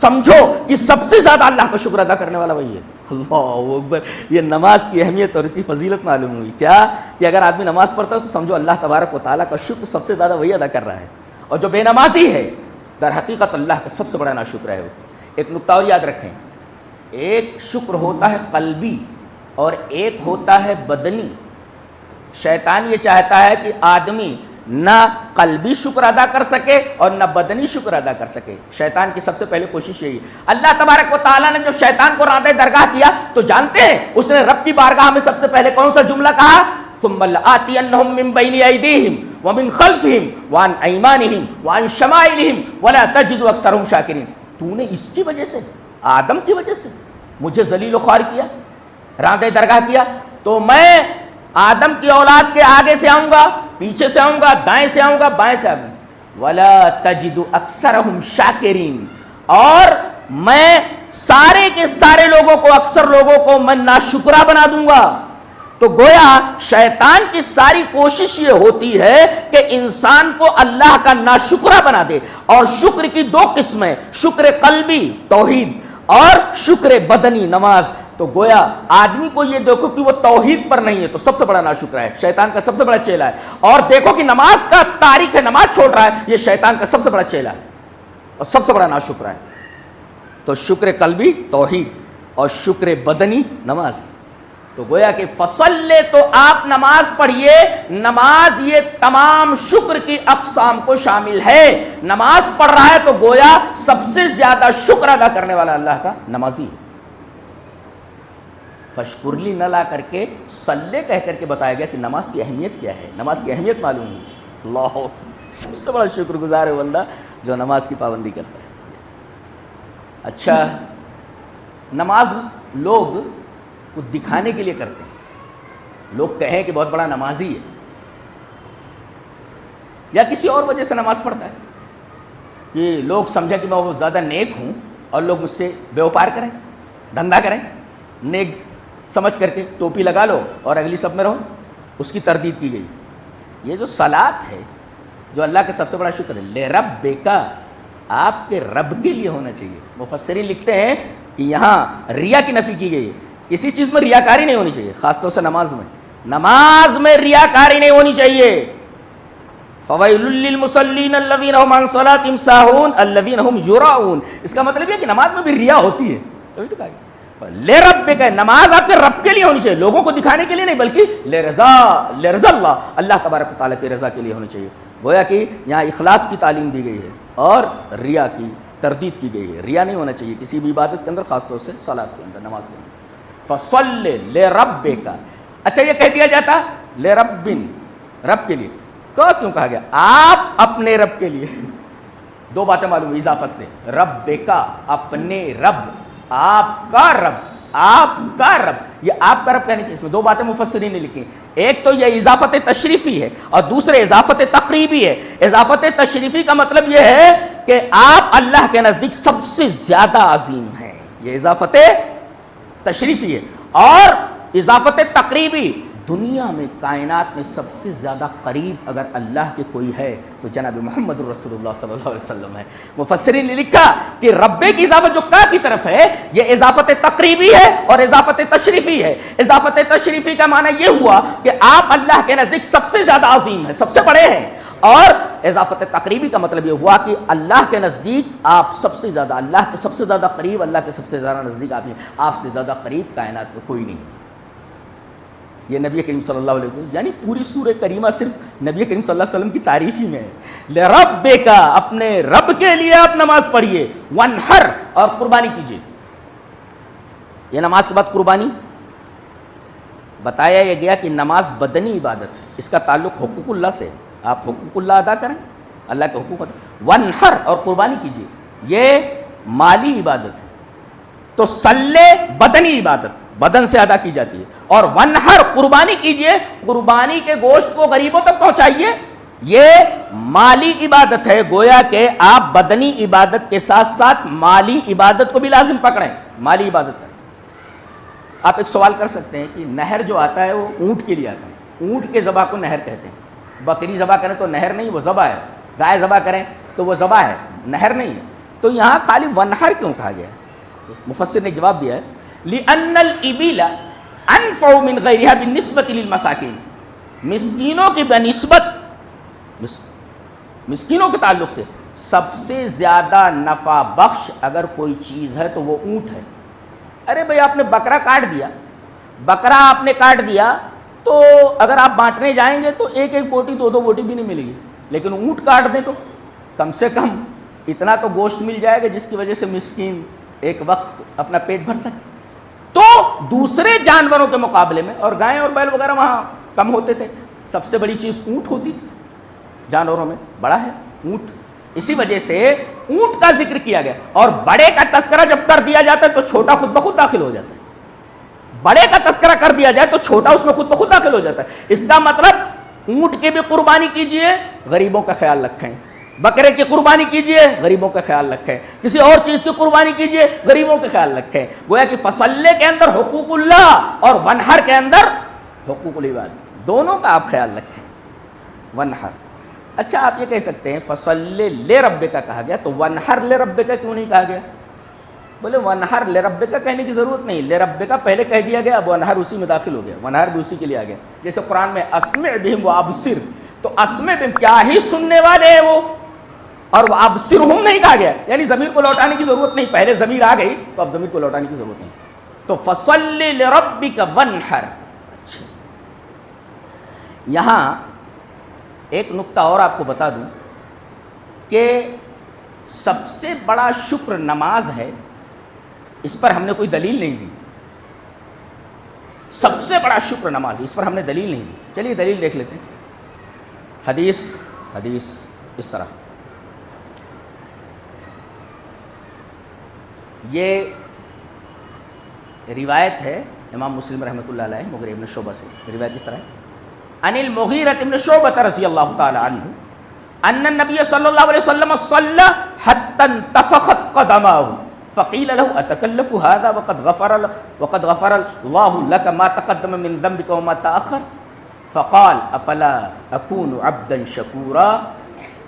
سمجھو کہ سب سے زیادہ اللہ کا شکر ادا کرنے والا وہی ہے. اللہ اکبر. یہ نماز کی اہمیت اور اس کی فضیلت معلوم ہوئی. کیا کہ اگر آدمی نماز پڑھتا ہے تو سمجھو اللہ تبارک و تعالیٰ کا شکر سب سے زیادہ وہی ادا کر رہا ہے، اور جو بے نمازی ہے در حقیقت اللہ کا سب سے بڑا ناشکر ہے وہ. ایک نکتہ اور یاد رکھیں، ایک شکر ہوتا ہے قلبی اور ایک ہوتا ہے بدنی. شیطان یہ چاہتا ہے کہ آدمی نہ قلبی شکر ادا کر سکے اور نہ بدنی شکر ادا کر سکے. شیطان کی سب سے پہلے کوشش یہی ہے. اللہ تبارک و تعالیٰ نے جب شیطان کو راندہ درگاہ کیا تو جانتے ہیں اس نے رب کی بارگاہ میں سب سے پہلے کون سا جملہ کہا؟ ثم لآتینہم من بین ایدیہم ومن خلفہم وعن ایمانہم وعن شمائلہم ولا تجد اکثرہم شاکرین. تو نے اس کی وجہ سے، آدم کی وجہ سے مجھے ذلیل و خوار کیا، راندہ درگاہ کیا، تو میں آدم کی اولاد کے آگے سے آؤں گا، پیچھے سے آؤں گا، دائیں سے آؤں گا، بائیں سے آؤں گا. ولا تجد اکثرہم شاکرین، اور میں سارے کے سارے لوگوں کو، اکثر لوگوں کو میں ناشکرا بنا دوں گا. تو گویا شیطان کی ساری کوشش یہ ہوتی ہے کہ انسان کو اللہ کا ناشکرا بنا دے. اور شکر کی دو قسمیں، شکر قلبی توحید اور شکر بدنی نماز. تو گویا آدمی کو یہ دیکھو کہ وہ توحید پر نہیں ہے تو سب سے بڑا ناشکرا ہے، شیطان کا سب سے بڑا چیلا ہے. اور دیکھو کہ نماز کا تاریخ ہے، نماز چھوڑ رہا ہے، یہ شیطان کا سب سے بڑا چیلا ہے اور سب سے بڑا ناشکرا ہے. تو شکر قلبی توحید اور شکر بدنی نماز. تو گویا کہ فصلے تو آپ نماز پڑھیے. نماز یہ تمام شکر کی اقسام کو شامل ہے. نماز پڑھ رہا ہے تو گویا سب سے زیادہ شکر ادا کرنے والا اللہ کا نمازی ہے. فشکرلی نہ لا کر کے صلی کہہ کر کے بتایا گیا کہ نماز کی اہمیت کیا ہے. نماز کی اہمیت معلوم ہے. اللہ سب سے بڑا شکر گزار ہے بندہ جو نماز کی پابندی کرتا ہے. اچھا، نماز لوگ کو دکھانے کے لیے کرتے ہیں. لوگ کہیں کہ بہت بڑا نمازی ہے، یا کسی اور وجہ سے نماز پڑھتا ہے کہ لوگ سمجھیں کہ میں وہ زیادہ نیک ہوں اور لوگ مجھ سے بیوپار کریں، دھندا کریں. نیک سمجھ کر کے ٹوپی لگا لو اور اگلی سب میں رہو. اس کی تردید کی گئی. یہ جو صلاۃ ہے، جو اللہ کا سب سے بڑا شکر ہے، لے رب کا، آپ کے رب کے لیے ہونا چاہیے. مفسرین لکھتے ہیں کہ یہاں ریا کی نفی کی گئی ہے. کسی چیز میں ریاکاری نہیں ہونی چاہیے، خاص طور سے نماز میں ریاکاری نہیں ہونی چاہیے. فویل للمصلین الذین هم عن صلاتهم ساہون الذین هم یراؤون. اس کا مطلب یہ کہ نماز میں بھی ریا ہوتی ہے. تبھی تو کہا لے رب کا، نماز آپ کے رب کے لیے ہونی چاہیے، لوگوں کو دکھانے کے لیے نہیں، بلکہ لے رضا اللہ تبارک و تعالیٰ کی رضا کے لیے ہونی چاہیے. گویا کہ یہاں اخلاص کی تعلیم دی گئی ہے اور ریا کی تردید کی گئی ہے. ریا نہیں ہونا چاہیے کسی بھی عبادت کے اندر، خاص طور سے صلاۃ کے اندر، نماز کے اندر. فصل لے رب کا. اچھا، یہ کہہ دیا جاتا لے ربن، رب کے لیے کیوں کہا گیا؟ آپ اپنے رب کے لیے. دو باتیں معلوم ہیں اضافت سے. رب کا، اپنے رب، آپ کا رب، آپ کا رب. یہ آپ کا رب کہنے کی اس میں دو باتیں مفسرین نے لکھی. ایک تو یہ اضافت تشریفی ہے اور دوسرے اضافت تقریبی ہے. اضافت تشریفی کا مطلب یہ ہے کہ آپ اللہ کے نزدیک سب سے زیادہ عظیم ہیں، یہ اضافت تشریفی ہے. اور اضافت تقریبی، دنیا میں کائنات میں سب سے زیادہ قریب اگر اللہ کے کوئی ہے تو جناب محمد رسول اللہ صلی اللہ علیہ وسلم ہے. مفسرین نے لکھا کہ رب کی اضافت جو کا کی طرف ہے یہ اضافت تقریبی ہے اور اضافت تشریفی ہے. اضافت تشریفی کا معنی یہ ہوا کہ آپ اللہ کے نزدیک سب سے زیادہ عظیم ہیں، سب سے بڑے ہیں. اور اضافت تقریبی کا مطلب یہ ہوا کہ اللہ کے نزدیک آپ سب سے زیادہ، اللہ کے سب سے زیادہ قریب، اللہ کے سب سے زیادہ نزدیک آپ ہیں. آپ سے زیادہ قریب کائنات میں کوئی نہیں. یہ نبی کریم صلی اللہ علیہ وسلم، یعنی پوری سورہ کریمہ صرف نبی کریم صلی اللہ علیہ وسلم کی تعریف ہی میں ہے. لرب کا، اپنے رب کے لیے آپ نماز پڑھیے. ونحر، اور قربانی کیجیے. یہ نماز کے بعد قربانی بتایا یہ گیا کہ نماز بدنی عبادت ہے، اس کا تعلق حقوق اللہ سے. آپ حقوق اللہ ادا کریں، اللہ کے حقوق ادا. ونحر، اور قربانی کیجیے، یہ مالی عبادت ہے. تو صلی بدنی عبادت بدن سے ادا کی جاتی ہے، اور ونحر قربانی کیجئے، قربانی کے گوشت کو غریبوں تک پہنچائیے، یہ مالی عبادت ہے. گویا کہ آپ بدنی عبادت کے ساتھ ساتھ مالی عبادت کو بھی لازم پکڑیں. مالی عبادت ہے. آپ ایک سوال کر سکتے ہیں کہ نہر جو آتا ہے وہ اونٹ کے لیے آتا ہے، اونٹ کے ذبح کو نہر کہتے ہیں. بکری ذبح کریں تو نہر نہیں، وہ ذبح ہے. گائے ذبح کریں تو وہ ذبح ہے، نہر نہیں ہے. تو یہاں خالی ونحر کیوں کہا گیا ہے؟ مفسر نے جواب دیا ہے لِأَنَّ الْإِبِلَ أَنْفَعُ مِنْ غَيْرِهَا بِالنِّسْبَةِ لِلْمَسَاكِينِ. مسکینوں کی بنسبت، مسکینوں کے تعلق سے سب سے زیادہ نفع بخش اگر کوئی چیز ہے تو وہ اونٹ ہے. ارے بھئی آپ نے بکرا کاٹ دیا، بکرا آپ نے کاٹ دیا تو اگر آپ بانٹنے جائیں گے تو ایک ایک بوٹی، دو دو بوٹی بھی نہیں ملے گی. لیکن اونٹ کاٹ دیں تو کم سے کم اتنا تو گوشت مل جائے گا جس کی وجہ سے مسکین ایک وقت اپنا پیٹ بھر سکے. تو دوسرے جانوروں کے مقابلے میں، اور گائے اور بیل وغیرہ وہاں کم ہوتے تھے، سب سے بڑی چیز اونٹ ہوتی تھی، جانوروں میں بڑا ہے اونٹ، اسی وجہ سے اونٹ کا ذکر کیا گیا. اور بڑے کا تذکرہ جب کر دیا جاتا ہے تو چھوٹا خود بخود داخل ہو جاتا ہے. بڑے کا تذکرہ کر دیا جائے تو چھوٹا اس میں خود بخود داخل ہو جاتا ہے. اس کا مطلب اونٹ کی بھی قربانی کیجئے، غریبوں کا خیال رکھیں، بکرے کی قربانی کیجئے، غریبوں کا خیال رکھیں، کسی اور چیز کی قربانی کیجئے، غریبوں کا خیال رکھیں. گویا کہ فصلے کے اندر حقوق اللہ اور ونہر کے اندر حقوق العباد، دونوں کا آپ خیال رکھیں. ونہر، اچھا آپ یہ کہہ سکتے ہیں فصلے لے رب کا کہا گیا تو ونہر لے رب کا کیوں نہیں کہا گیا؟ بولے ونہر لے رب کا کہنے کی ضرورت نہیں، لے رب کا پہلے کہہ دیا گیا، اب ونہر اسی میں داخل ہو گیا، ونہر بھی اسی کے لیے آ گیا. جیسے قرآن میں اسمع بہم و ابصر، تو اسمع بہم کیا ہی سننے والے ہیں وہ، اور وہ ابصرہم نہیں کہا گیا، یعنی ضمیر کو لوٹانے کی ضرورت نہیں، پہلے ضمیر آ گئی تو اب ضمیر کو لوٹانے کی ضرورت نہیں. تو فصلی لربک ونہر. اچھا یہاں ایک نقطہ اور آپ کو بتا دوں کہ سب سے بڑا شکر نماز ہے، اس پر ہم نے کوئی دلیل نہیں دی. سب سے بڑا شکر نماز، اس پر ہم نے دلیل نہیں دی. چلیے دلیل دیکھ لیتے ہیں. حدیث اس طرح، یہ روایت ہے امام مسلم رحمۃ اللہ علیہ، مغیرہ ابن شعبہ سے. روایت اس طرح ہے، عن المغیرہ ابن شعبہ رضی اللہ تعالی عنہ ان النبی صلی اللہ علیہ وسلم صلی حتی انتفخت قدماه فقیل له اتکلف هذا وقد غفر اللہ لك ما تقدم من ذنبك وما تأخر فقال افلا اکون عبدا شکورا.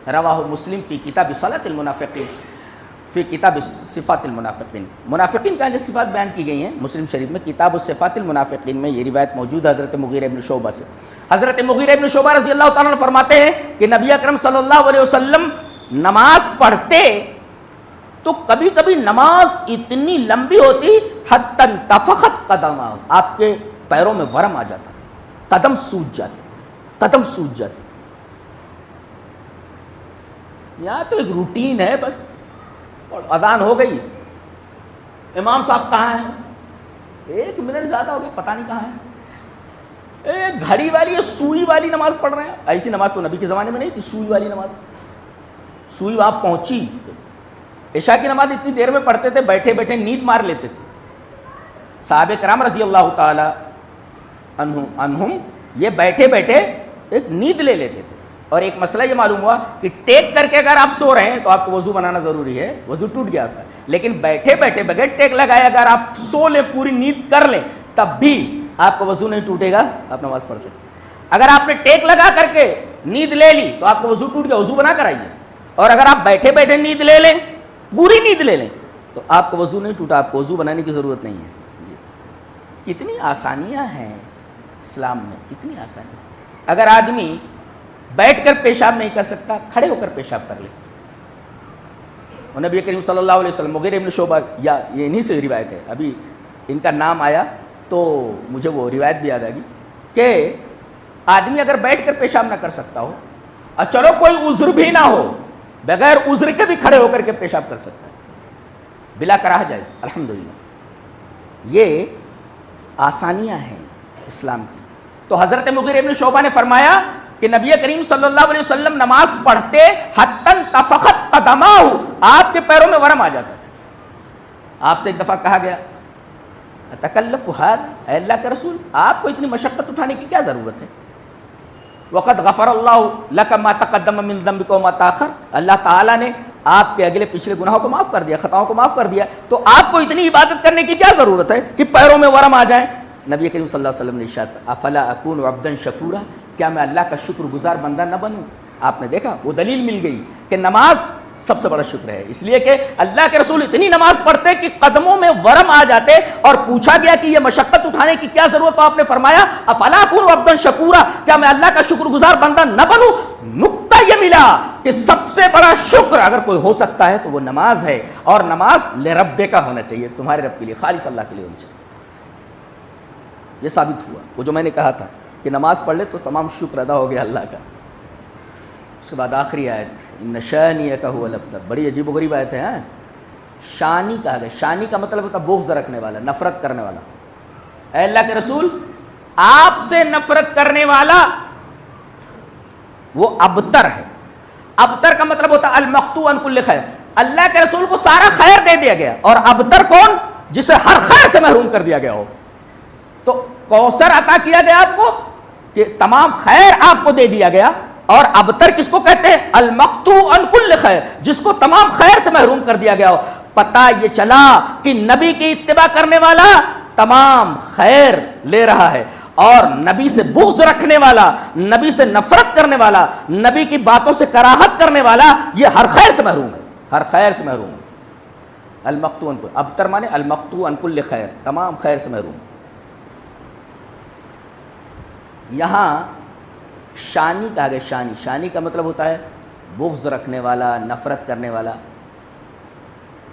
رواہ مسلم فی کتاب صلاۃ المنافقین، فی کتاب صفات المنافقین. منافقین کا جو صفات بیان کی گئی ہیں مسلم شریف میں کتاب صفات المنافقین میں یہ روایت موجود ہے حضرت مغیرہ ابن شعبہ سے. حضرت مغیرہ ابن شعبہ رضی اللہ تعالیٰ عنہ فرماتے ہیں کہ نبی اکرم صلی اللہ علیہ وسلم نماز پڑھتے تو کبھی کبھی نماز اتنی لمبی ہوتی حتی انتفخت قدمہ، آپ کے پیروں میں ورم آ جاتا، قدم سوج جاتے. یہاں تو ایک روٹین ہے بس، اور اذان ہو گئی، امام صاحب کہاں ہیں، 1 منٹ زیادہ ہو گیا پتہ نہیں کہاں ہے، ایک گھڑی والی سوئی والی نماز پڑھ رہے ہیں. ایسی نماز تو نبی کے زمانے میں نہیں تھی، سوئی والی نماز. سوئی وہاں پہنچی. عشاء کی نماز اتنی دیر میں پڑھتے تھے بیٹھے بیٹھے نیند مار لیتے تھے. صحابہ کرام رضی اللہ تعالی عنہم یہ بیٹھے بیٹھے ایک نیند لے لیتے تھے. اور ایک مسئلہ یہ معلوم ہوا کہ ٹیک کر کے اگر آپ سو رہے ہیں تو آپ کو وضو بنانا ضروری ہے، وضو ٹوٹ گیا آپ کا. لیکن بیٹھے بیٹھے بغیر ٹیک لگائے اگر آپ سو لیں، پوری نیند کر لیں، تب بھی آپ کا وضو نہیں ٹوٹے گا، آپ نماز پڑھ سکتے. اگر آپ نے ٹیک لگا کر کے نیند لے لی تو آپ کو وضو ٹوٹ گیا، وضو بنا کر آئیے. اور اگر آپ بیٹھے بیٹھے نیند لے لیں، پوری نیند لے لیں، تو آپ کا وضو نہیں ٹوٹا، آپ کو وضو بنانے کی ضرورت نہیں ہے. جی کتنی آسانیاں ہیں اسلام میں، کتنی آسانی. اگر آدمی بیٹھ کر پیشاب نہیں کر سکتا، کھڑے ہو کر پیشاب کر لے. اور نبی کریم صلی اللہ علیہ وسلم، مغیرہ ابن شعبہ، یا یہ انہی سے روایت ہے، ابھی ان کا نام آیا تو مجھے وہ روایت بھی یاد آ گئی کہ آدمی اگر بیٹھ کر پیشاب نہ کر سکتا ہو، اور چلو کوئی عذر بھی نہ ہو، بغیر عذر کے بھی کھڑے ہو کر کے پیشاب کر سکتا ہے، بلا کراہ جائز. الحمدللہ یہ آسانیاں ہیں اسلام کی. تو حضرت مغیرہ ابن شعبہ نے فرمایا کہ نبی کریم صلی اللہ علیہ وسلم نماز پڑھتے حتی انتفخت قدمہ، آپ کے پیروں میں ورم آ جاتا ہے. آپ سے ایک دفعہ کہا گیا اتکلف ھذا، اے اللہ کے رسول آپ کو اتنی مشقت اٹھانے کی کیا ضرورت ہے. وقد غفر اللہ لک ما تقدم من ذنبک وما تاخر، اللہ تعالیٰ نے آپ کے اگلے پچھلے گناہوں کو معاف کر دیا، خطاؤں کو معاف کر دیا، تو آپ کو اتنی عبادت کرنے کی کیا ضرورت ہے کہ پیروں میں ورم آ جائیں. نبی کریم صلی اللہ علیہ وسلم نے ارشاد کیا افلا اکون عبدا شکورا، کیا میں اللہ کا شکر گزار بندہ نہ بنوں. آپ نے دیکھا وہ دلیل مل گئی کہ نماز سب سے بڑا شکر ہے، اس لیے کہ اللہ کے رسول اتنی نماز پڑھتے کہ قدموں میں ورم آ جاتے. اور پوچھا گیا کہ یہ مشقت اٹھانے کی کیا ضرورت، تو آپ نے فرمایا افلا اکون عبدا شکورا، کیا میں اللہ کا شکر گزار بندہ نہ بنوں. نقطہ یہ ملا کہ سب سے بڑا شکر اگر کوئی ہو سکتا ہے تو وہ نماز ہے، اور نماز لرب کا ہونا چاہیے، تمہارے رب کے لیے، خالص اللہ کے لیے ہونی چاہیے. یہ ثابت ہوا وہ جو میں نے کہا تھا کہ نماز پڑھ لے تو تمام شکر ادا ہو گیا اللہ کا. اس کے بعد آخری آیت ان شانئک ھو الابتر، بڑی عجیب و غریب آیت ہے. شانی کہا گیا، شانی کا مطلب ہوتا ہے بغض رکھنے والا، نفرت کرنے والا. اے اللہ کے رسول آپ سے نفرت کرنے والا وہ ابتر ہے. ابتر کا مطلب ہوتا ہے المقطوع عن کل خیر. اللہ کے رسول کو سارا خیر دے دیا گیا, اور ابتر کون؟ جسے ہر خیر سے محروم کر دیا گیا ہو. تو کوثر عطا کیا گیا آپ کو کہ تمام خیر آپ کو دے دیا گیا, اور ابتر کس کو کہتے ہیں؟ المقطوع عن کل خیر, جس کو تمام خیر سے محروم کر دیا گیا ہو. پتہ یہ چلا کہ نبی کی اتباع کرنے والا تمام خیر لے رہا ہے, اور نبی سے بغض رکھنے والا, نبی سے نفرت کرنے والا, نبی کی باتوں سے کراہت کرنے والا, یہ ہر خیر سے محروم ہے, ہر خیر سے محروم ہے. المقطوع عن کل, ابتر مانے المقطوع عن کل خیر, تمام خیر سے محروم. یہاں شانی کہا گیا. شانی, شانی کا مطلب ہوتا ہے بغض رکھنے والا, نفرت کرنے والا.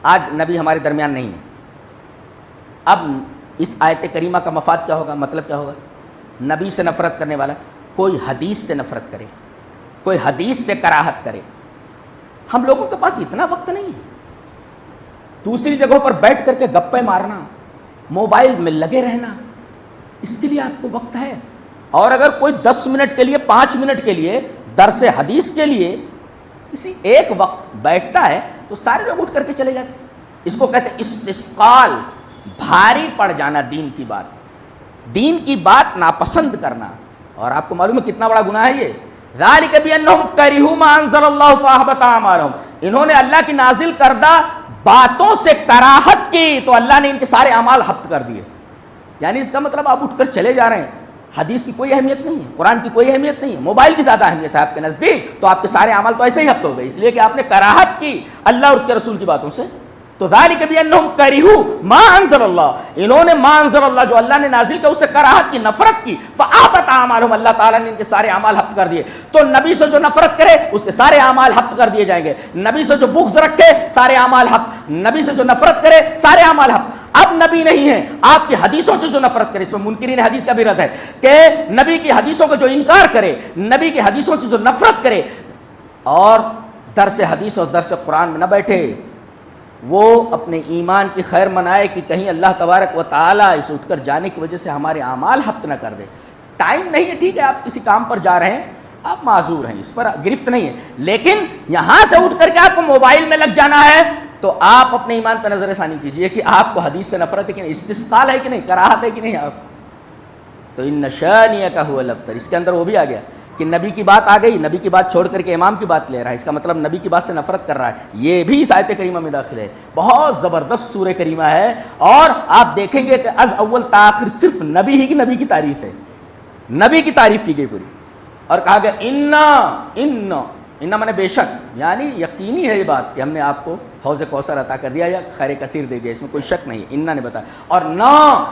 آج نبی ہمارے درمیان نہیں ہے. اب اس آیت کریمہ کا مفاد کیا ہوگا, مطلب کیا ہوگا؟ نبی سے نفرت کرنے والا کوئی حدیث سے نفرت کرے, کوئی حدیث سے کراہت کرے. ہم لوگوں کے پاس اتنا وقت نہیں ہے. دوسری جگہوں پر بیٹھ کر کے گپے مارنا, موبائل میں لگے رہنا, اس کے لیے آپ کو وقت ہے. اور اگر کوئی 10 منٹ کے لیے, 5 منٹ کے لیے درس حدیث کے لیے کسی ایک وقت بیٹھتا ہے تو سارے لوگ اٹھ کر کے چلے جاتے ہیں. اس کو کہتے ہیں استثقال, بھاری پڑ جانا دین کی بات, دین کی بات ناپسند کرنا. اور آپ کو معلوم ہے کتنا بڑا گناہ ہے یہ. ذالک بانہم کرہوا ما انزل اللہ فاحبط اعمالہم, انہوں نے اللہ کی نازل کردہ باتوں سے کراہت کی تو اللہ نے ان کے سارے اعمال حبط کر دیے. یعنی اس کا مطلب آپ اٹھ کر چلے جا رہے ہیں, حدیث کی کوئی اہمیت نہیں ہے, قرآن کی کوئی اہمیت نہیں ہے, موبائل کی زیادہ اہمیت ہے آپ کے نزدیک, تو آپ کے سارے اعمال تو ایسے ہی حبط ہو گئے, اس لیے کہ آپ نے کراہت کی اللہ اور اس کے رسول کی باتوں سے. تو ذالک بانہم کرہوا ما انزل اللہ, انہوں نے ما انزل اللہ, جو اللہ نے نازل کیا, اس سے کراہت کی, نفرت کی. فاحبط اعمالہم, اللہ تعالیٰ نے ان کے سارے اعمال حبط کر دیے. تو نبی سے جو نفرت کرے اس کے سارے اعمال حبط کر دیے جائیں گے. نبی سے جو بغض رکھے سارے اعمال حبط, نبی سے جو نفرت کرے سارے اعمال حبط. اب نبی نہیں ہے, آپ کی حدیثوں سے جو نفرت کرے, اس میں منکرین حدیث کا بھی رد ہے کہ نبی کی حدیثوں کو جو انکار کرے, نبی کی حدیثوں سے جو نفرت کرے, اور درس حدیث اور درس قرآن میں نہ بیٹھے, وہ اپنے ایمان کی خیر منائے کہ کہیں اللہ تبارک و تعالیٰ اس اٹھ کر جانے کی وجہ سے ہمارے اعمال حبط نہ کر دے. ٹائم نہیں ہے, ٹھیک ہے, آپ کسی کام پر جا رہے ہیں, آپ معذور ہیں, اس پر گرفت نہیں ہے, لیکن یہاں سے اٹھ کر کے آپ کو موبائل میں لگ جانا ہے تو آپ اپنے ایمان پہ نظر ثانی کیجئے کہ آپ کو حدیث سے نفرت ہے کہ نہیں, استثقال ہے کہ نہیں, کراہت ہے کہ نہیں آپ. تو ان شانئک ھو الابتر, اس کے اندر وہ بھی آ گیا کہ نبی کی بات آ گئی, نبی کی بات چھوڑ کر کے امام کی بات لے رہا ہے, اس کا مطلب نبی کی بات سے نفرت کر رہا ہے. یہ بھی اس آیت کریمہ میں داخل ہے. بہت زبردست سورہ کریمہ ہے, اور آپ دیکھیں گے کہ از اول تا آخر صرف نبی ہی کی نبی کی تعریف ہے, نبی کی تعریف کی گئی پوری. اور کہا گیا انا میں نے بے شک, یعنی یقینی ہے یہ بات کہ ہم نے آپ کو حوض کوثر عطا کر دیا یا خیر کثیر دے دیا, اس میں کوئی شک نہیں ہے. انا نے بتایا, اور نہ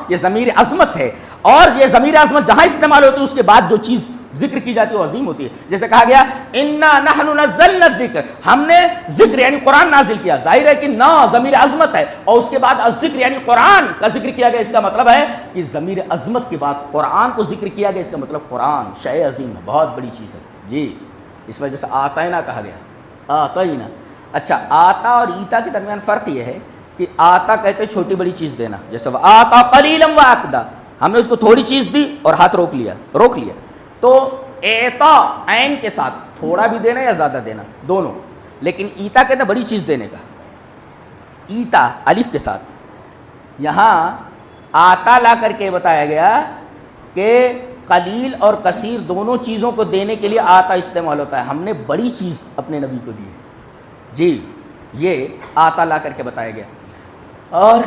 یہ ضمیر عظمت ہے, اور یہ ضمیر عظمت جہاں استعمال ہوتی ہے اس کے بعد جو چیز ذکر کی جاتی ہے وہ عظیم ہوتی ہے. جیسے کہا گیا انا نحن نزلنا الذکر, ہم نے ذکر یعنی قرآن نازل کیا. ظاہر ہے کہ نا ضمیر عظمت ہے, اور اس کے بعد الذکر یعنی قرآن کا ذکر کیا گیا. اس کا مطلب ہے کہ ضمیر عظمت کے بعد قرآن کو ذکر کیا گیا, اس کا مطلب قرآن شے عظیم ہے, بہت بڑی چیز ہے جی. اس وجہ سے آتینا کہا گیا, آتینا. اچھا, آتا اور ایتا کے درمیان فرق یہ ہے کہ آتا کہتے چھوٹی بڑی چیز دینا, جیسے آتا قلیلا واکدا, ہم نے اس کو تھوڑی چیز دی اور ہاتھ روک لیا. تو ایتا عین کے ساتھ تھوڑا بھی دینا یا زیادہ دینا دونوں, لیکن ایتا کہتے بڑی چیز دینے کا, ایتا الف کے ساتھ. یہاں آتا لا کر کے بتایا گیا کہ قلیل اور کثیر دونوں چیزوں کو دینے کے لیے آتا استعمال ہوتا ہے. ہم نے بڑی چیز اپنے نبی کو دی جی, یہ آتا لا کر کے بتایا گیا. اور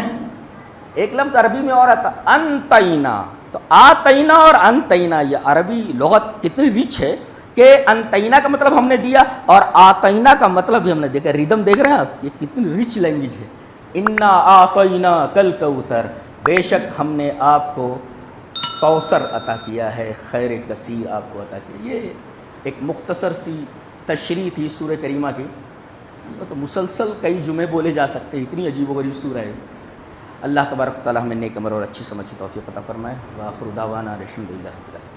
ایک لفظ عربی میں اور آتا انتینا, تو آتینا اور انتینا, یہ عربی لغت کتنی ریچ ہے کہ انتینا کا مطلب ہم نے دیا, اور آتینا کا مطلب بھی ہم نے دیکھا. ریدم دیکھ رہے ہیں آپ, یہ کتنی ریچ لینگویج ہے. انا آتینا کل کوثر, بے شک ہم نے آپ کو کوثر عطا کیا ہے, خیر کثیر آپ کو عطا کیا. یہ ایک مختصر سی تشریح تھی سورہ کریمہ کی, اس میں تو مسلسل کئی جمعے بولے جا سکتے ہیں, اتنی عجیب و غریب سورہ ہے. اللہ تبارک و تعالی ہمیں نیک عمل اور اچھی سمجھ کی توفیق عطا فرمائے. وآخر دعوانا الحمدللہ رب العالمین.